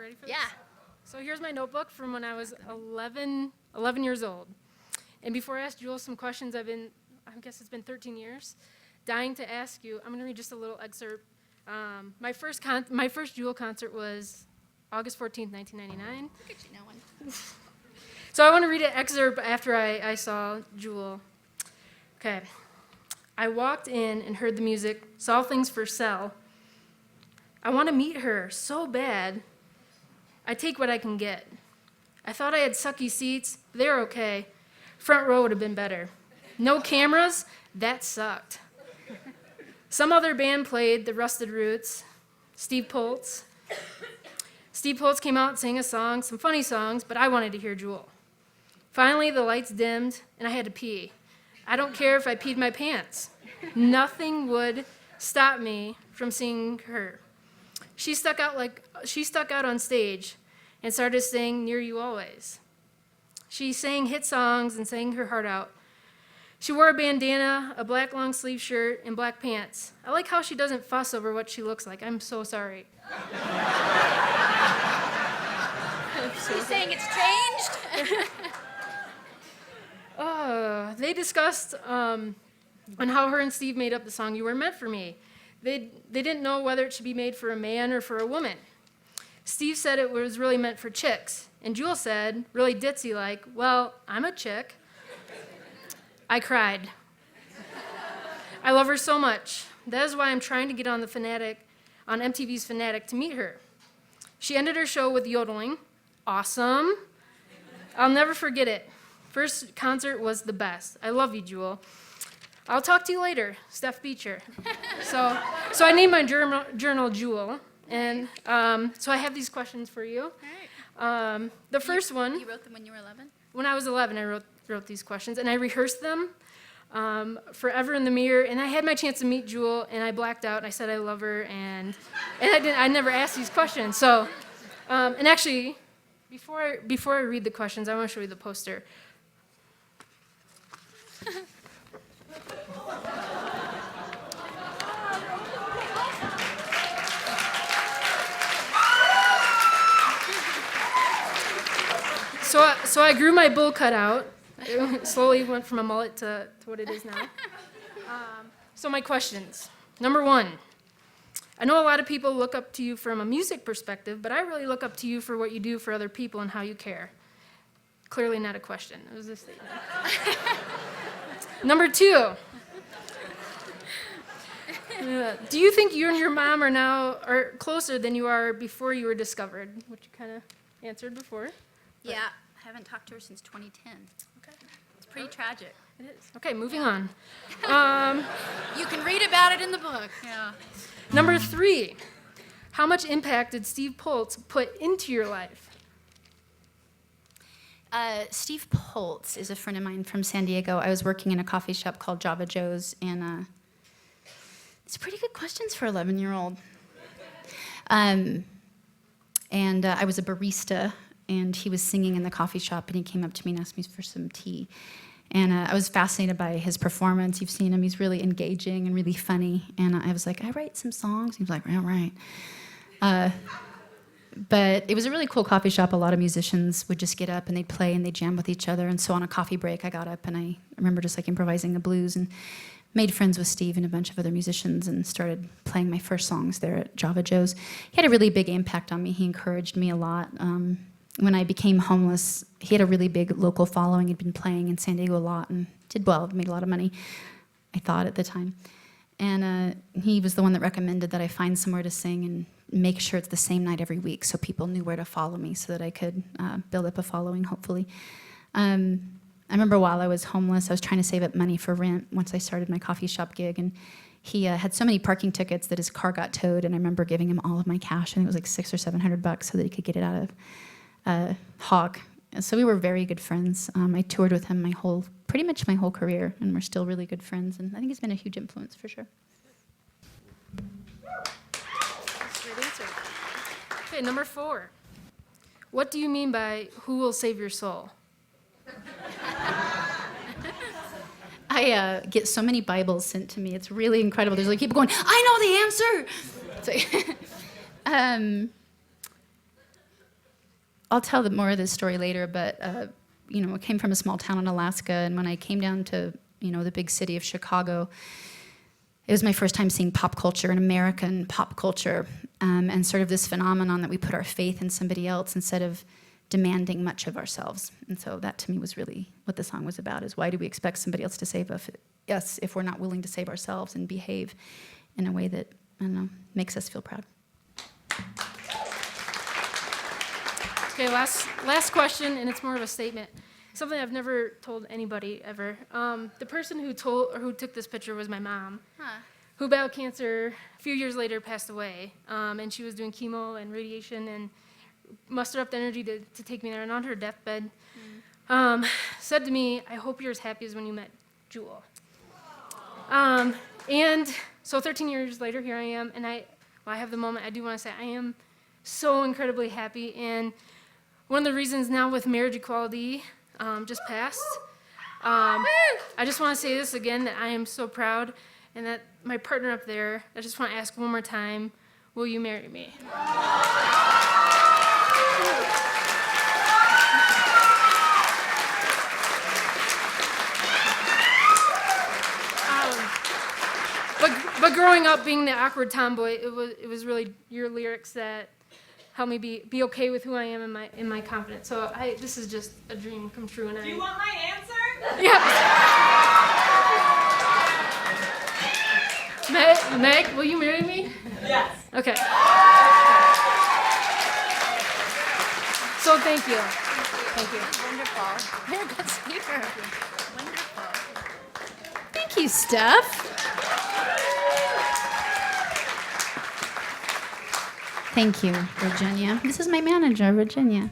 ready for this? Yeah. So here's my notebook from when I was 11 years old. And before I ask Jewel some questions, I guess it's been 13 years, dying to ask you. I'm going to read just a little excerpt. My first Jewel concert was August 14th, 1999. Look at you knowing. So I want to read an excerpt after I saw Jewel. Okay. I walked in and heard the music, saw things for sale. I want to meet her so bad. I take what I can get. I thought I had sucky seats, but they were okay. Front row would have been better. No cameras? That sucked. Some other band played, the Rusted Roots, Steve Poltz. Steve Poltz came out and sang a song, some funny songs, but I wanted to hear Jewel. Finally, the lights dimmed, and I had to pee. I don't care if I peed my pants. Nothing would stop me from seeing her. She stuck out on stage and started singing Near You Always. She sang hit songs and sang her heart out. She wore a bandana, a black long sleeve shirt, and black pants. I like how she doesn't fuss over what she looks like. I'm so sorry. She's saying it's changed? They discussed on how her and Steve made up the song You Were Meant for Me. They didn't know whether it should be made for a man or for a woman. Steve said it was really meant for chicks. And Jewel said, really ditzy-like, well, I'm a chick. I cried. I love her so much. That is why I'm trying to get on MTV's Fanatic to meet her. She ended her show with yodeling. Awesome. I'll never forget it. First concert was the best. I love you, Jewel. I'll talk to you later, Steph Beecher. So I named my journal Jewel, and so I have these questions for you. All right. The first one. You wrote them when you were 11? When I was 11, I wrote these questions, and I rehearsed them forever in the mirror. And I had my chance to meet Jewel, and I blacked out. And I said I love her, and I never asked these questions. So, and actually, before I read the questions, I want to show you the poster. So I grew my bowl cut out. It slowly went from a mullet to what it is now. So my questions. Number one, I know a lot of people look up to you from a music perspective, but I really look up to you for what you do for other people and how you care. Clearly not a question. It was a statement. Number two, do you think you and your mom are closer than you are before you were discovered? Which you kind of answered before. Yeah, I haven't talked to her since 2010. Okay. It's pretty tragic. It is. Okay, moving on. You can read about it in the book. Yeah. Number three, how much impact did Steve Poltz put into your life? Steve Poltz is a friend of mine from San Diego. I was working in a coffee shop called Java Joe's, and it's pretty good questions for an 11-year-old. And I was a barista, and he was singing in the coffee shop, and he came up to me and asked me for some tea. And I was fascinated by his performance. You've seen him. He's really engaging and really funny. And I was like, I write some songs. He was like, yeah, right. But it was a really cool coffee shop. A lot of musicians would just get up and they'd play and they'd jam with each other. And so on a coffee break, I got up and I remember just like improvising the blues and made friends with Steve and a bunch of other musicians and started playing my first songs there at Java Joe's. He had a really big impact on me. He encouraged me a lot. When I became homeless, he had a really big local following. He'd been playing in San Diego a lot and did well, made a lot of money, I thought at the time. And he was the one that recommended that I find somewhere to sing and make sure it's the same night every week so people knew where to follow me so that I could build up a following, hopefully. I remember while I was homeless, I was trying to save up money for rent once I started my coffee shop gig, and he had so many parking tickets that his car got towed, and I remember giving him all of my cash, and it was like $600 or $700 so that he could get it out of Hawk. So we were very good friends. I toured with him pretty much my whole career, and we're still really good friends, and I think he's been a huge influence for sure. Great answer. Okay, number 4. What do you mean by who will save your soul? I get so many Bibles sent to me. It's really incredible. There's like people going, I know the answer. So, I'll tell more of this story later, but I came from a small town in Alaska, and when I came down to the big city of Chicago, it was my first time seeing pop culture and American pop culture, and sort of this phenomenon that we put our faith in somebody else instead of demanding much of ourselves. And so that to me was really what the song was about, is why do we expect somebody else to save us if we're not willing to save ourselves and behave in a way that, I don't know, makes us feel proud. Okay, last question, and it's more of a statement. Something I've never told anybody ever. The person who took this picture was my mom, who battled cancer. A few years later, passed away, and she was doing chemo and radiation, and mustered up the energy to take me there. And on her deathbed, said to me, "I hope you're as happy as when you met Jewel." And so 13 years later, here I am, and I have the moment. I do want to say I am so incredibly happy, and one of the reasons now with marriage equality just passed, I just want to say this again, that I am so proud, and that my partner up there, I just want to ask one more time, will you marry me? But growing up being the awkward tomboy, it was really your lyrics that helped me be okay with who I am in my confidence. So this is just a dream come true. And Do you want my answer? Yeah. Meg, will you marry me? Yes. Okay. So thank you. Thank you. Wonderful. You're a good speaker. Wonderful. Thank you, Steph. Thank you, Virginia. This is my manager, Virginia.